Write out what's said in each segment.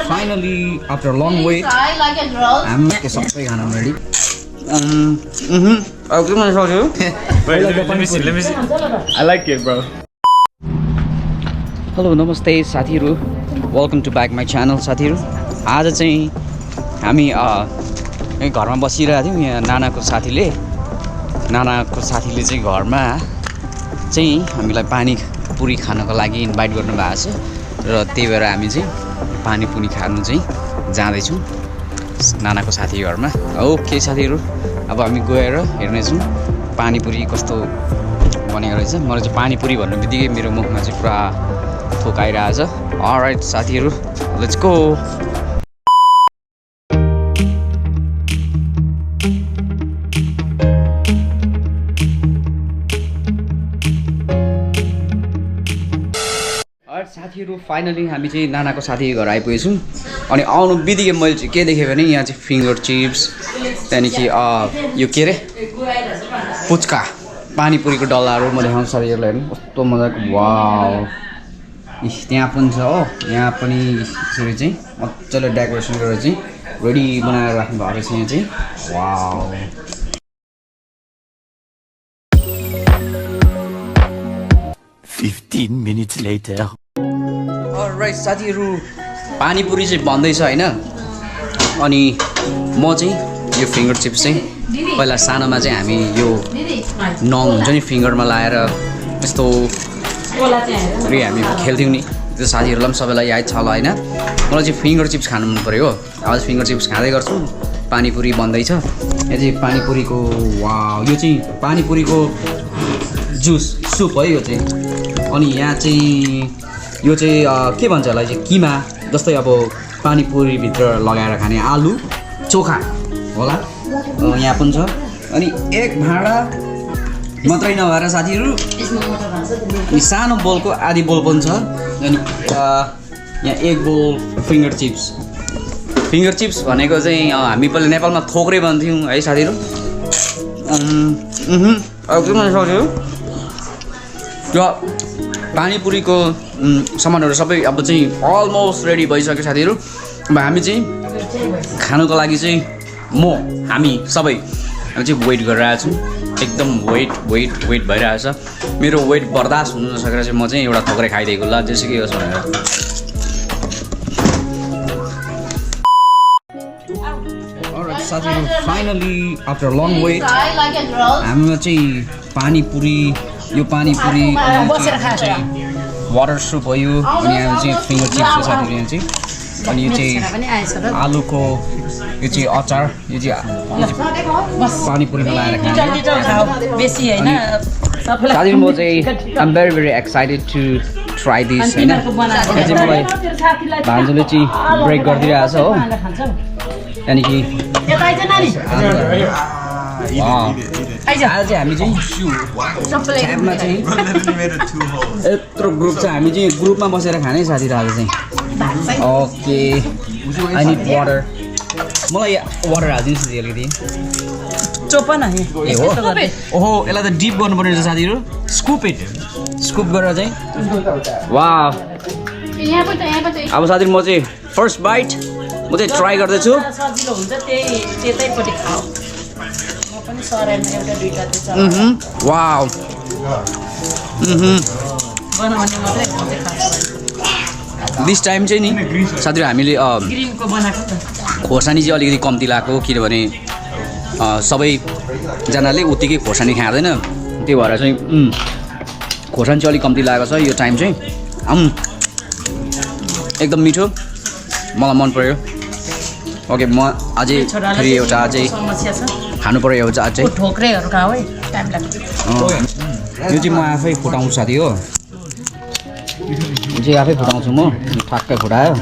Finally, after a long wait, I'm सबै खाना ready. अब के मन सक्यो? Wait, let me see. I like it, bro. Hello नमस्ते साथीहरु, welcome to back my channel साथीहरु। आज चाहिँ हामी घरमा बसिरहेको थियौँ। यहाँ नानाको साथीले चाहिँ घरमा चाहिँ हामीलाई पानीपुरी खानको लागि इन्भाइट गर्नुभएको छ र त्यही भएर हामी चाहिँ पानीपुरी खानु चाहिँ जाँदैछौँ नानाको साथी घरमा। ओके साथीहरु, अब हामी गएर हेर्नेछौँ पानीपुरी कस्तो बनेको रहेछ। मलाई चाहिँ पानीपुरी भन्नु बित्तिकै मेरो मुखमा चाहिँ पुरा थोक आइरहेछ। अलराइट साथीहरु, लेट्स गो। साथीहरु, फाइनली हामी चाहिँ नानाको साथी घर आइपुगेछौँ। अनि आउनु बित्तिकै मैले चाहिँ के देखेँ भने यहाँ चाहिँ फिङ्गर चिप्स, त्यहाँदेखि यो के अरे पुच्का, पानीपुरीको डल्लाहरू म देखाउँछु साथीहरूलाई। हेर्नु कस्तो मजाको, वाउ। त्यहाँ पनि छ हो, यहाँ पनि यसरी चाहिँ मजाले डेकोरेसन गरेर चाहिँ रेडी बनाएर राख्नु भएको रहेछ यहाँ चाहिँ। वाउ। 15 minutes later. अलराइट साथीहरु, पानीपुरी चाहिँ बन्दैछ हैन। अनि म चाहिँ यो फिङ्गर चिप्स चाहिँ पहिला सानोमा चाहिँ हामी यो नङ हुन्छ नि फिङ्गरमा लाएर यस्तो हामी खेल्थ्यौँ नि। त्यो साथीहरूलाई पनि सबैलाई याद छ होला हैन। मलाई चाहिँ फिङ्गर चिप्स खानु मन पर्यो हो। आज फिङ्गर चिप्स खाँदै गर्छु। पानीपुरी बन्दैछ। यो चाहिँ पानीपुरीको, वाउ, यो चाहिँ पानीपुरीको जुस सुप है यो चाहिँ। अनि यहाँ चाहिँ यो चाहिँ के भन्छ यसलाई चाहिँ किमा जस्तै अब पानीपुरीभित्र लगाएर खाने आलु चोखा होला। यहाँ पनि छ। अनि एक भाँडा मात्रै नभएर साथीहरू अनि सानो बोलको आधी बोल पनि छ। अनि यहाँ एक बोल फिङ्गर चिप्स भनेको चाहिँ हामी पहिला नेपालमा थोक्रे भन्थ्यौँ है साथीहरू। अब के भन्न सक्यो, त्यो पानीपुरीको सामानहरू सबै अब चाहिँ अलमोस्ट रेडी भइसक्यो साथीहरू। अब हामी चाहिँ खानुको लागि चाहिँ हामी चाहिँ वेट गरिरहेको छौँ। एकदम वेट भइरहेछ। मेरो वेट बर्दाश्त हुनु नसकेर चाहिँ म चाहिँ एउटा थोक्रे खाइदिएको ल जेसुकै होस् भनेर। साथीहरू, फाइनली आफ्टर लङ वेट हामीमा चाहिँ पानीपुरी वाटर सुप हो यो। अनि यहाँ चाहिँ फिङ्गर चिप्स हो साथीहरू यहाँ चाहिँ। अनि यो चाहिँ आलुको यो चाहिँ अचार, यो चाहिँ पानीपुरीमा लाएर खान्छ साथीहरू। म चाहिँ I'm very excited to try this होइन। यहाँ चाहिँ मलाई भान्जोले चाहिँ ब्रेक गरिदिइरहेछ हो। त्यहाँदेखि आज चाहिँ हामी चाहिँ च्यापमा चाहिँ यत्रो ग्रुप छ, हामी चाहिँ ग्रुपमा बसेर खाने साथीहरू आज चाहिँ। Okay, I need water. मलाई वाटर हालिदिनुहोस् न अलिकति। ए हो, ओहो, यसलाई त डिप गर्नुपर्ने रहेछ साथीहरू। स्कुप गरेर चाहिँ। वाह। अब साथीहरू म चाहिँ फर्स्ट बाइट म चाहिँ ट्राई गर्दैछु। वाउ। दिस टाइम चाहिँ नि साथीहरू हामीले खोर्सानी चाहिँ अलिकति कम्ती लगाएको, किनभने सबैजनाले उत्तिकै खोर्सानी खाँदैन। त्यही भएर चाहिँ खोर्सानी चाहिँ अलिक कम्ती लागेको छ यो टाइम चाहिँ। एकदम मिठो, मलाई मन पर्यो। ओके, म अझै फेरि एउटा अझै खानु पर्यो एउटा अझै। यो चाहिँ म आफै फुटाउँछु साथी हो। यो चाहिँ आफै फुटाउँछु म, ठ्याक्कै फुटायो।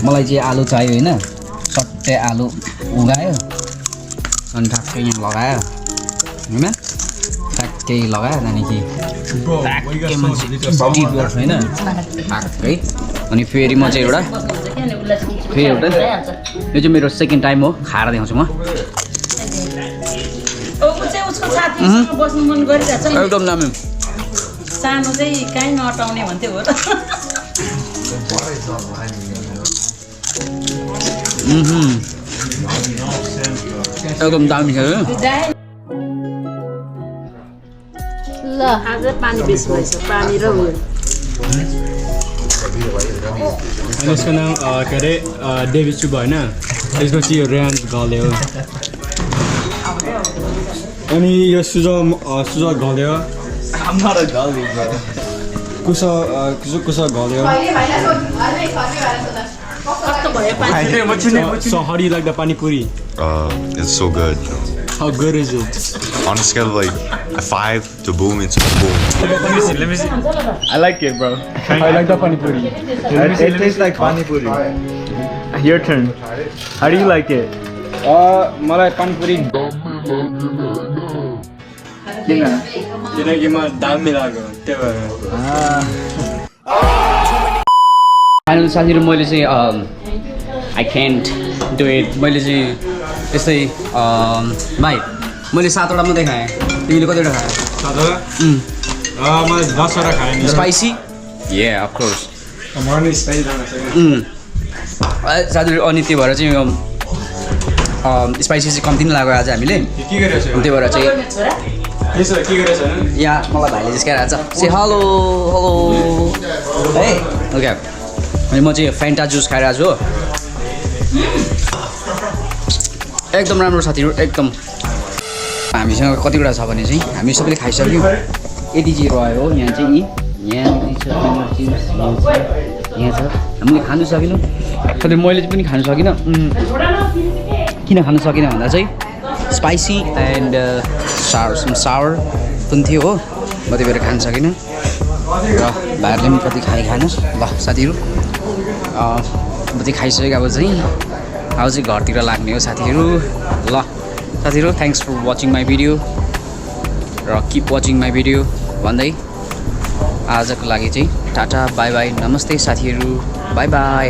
मलाई चाहिँ आलु चाहियो होइन, सट्टै आलु उगायो अनि ठ्याक्कै यहाँ लगायो होइन, ठ्याक्कै लगायो। त्यहाँदेखि ठ्याक्कै मान्छे डिप गर्छ होइन, ठ्याक्कै। अनि फेरि म चाहिँ एउटा यो चाहिँ मेरो सेकेन्ड टाइम हो, खाएर देखाउँछु म। एकदम दामी। सानो चाहिँ कहीँ नअटाउने भन्थ्यो हो त। एकदम दामी छ ल आज पानी बेसी भएछ पानी र उयो यसको नाम के अरे डेभिड चुब होइन त्यसपछि यो रेन्ज गले हो अनि यो सुजो गले हो कुसा गले हो कस्तो भयो पानी So how do you like the pani puri? It's so good. How good is it? On a scale of like a 5 to boom, it's a boom. Let me see. I like it, bro. I like the pani puri. It tastes like pani puri. Your turn. How do you like it? मलाई pani puri किनकि म दाम मिलाएको त्यही भएर final साथीहरू मैले चाहिँ आई क्यान्ट डु इट मैले चाहिँ यस्तै भाइ मैले 7 वटा मात्रै खाएँ तिमीले कतिवटा खायो मैले 10 वटा खाएँ स्पाइसी ए अफकोर्स मर्ने स्टाइल साथीहरू अनि त्यही भएर चाहिँ स्पाइसी चाहिँ कम्ती नै लाग्यो आज हामीले के गरिरहेछ त्यही भएर चाहिँ यसो के गरिरहेछ यहाँ मलाई भाइले जिस्काइरहेको छ से हेलो है ओके अनि म चाहिँ फ्यान्टा जुस खाइरहेको छु एकदम राम्रो साथीहरू एकदम हामीसँग कतिवटा छ भने चाहिँ हामी सबैले खाइसक्यौँ यति चाहिँ रह्यो हो यहाँ चाहिँ यहाँ छ हामीले खानु सकेनौँ तर मैले पनि खानु सकिनँ किन खानु सकिनँ भन्दा चाहिँ स्पाइसी एन्ड सावर पनि थियो हो म त्यही भएर खानु सकिनँ र भाइहरूले पनि कति खानुहोस् ल साथीहरू कति खाइसकेको अब चाहिँ घरतिर लाग्ने हो साथीहरू ल साथीहरू thanks for watching my video र किप वाचिङ माई भिडियो भन्दै आजको लागि चाहिँ टाटा बाई बाई नमस्ते साथीहरू बाई बाई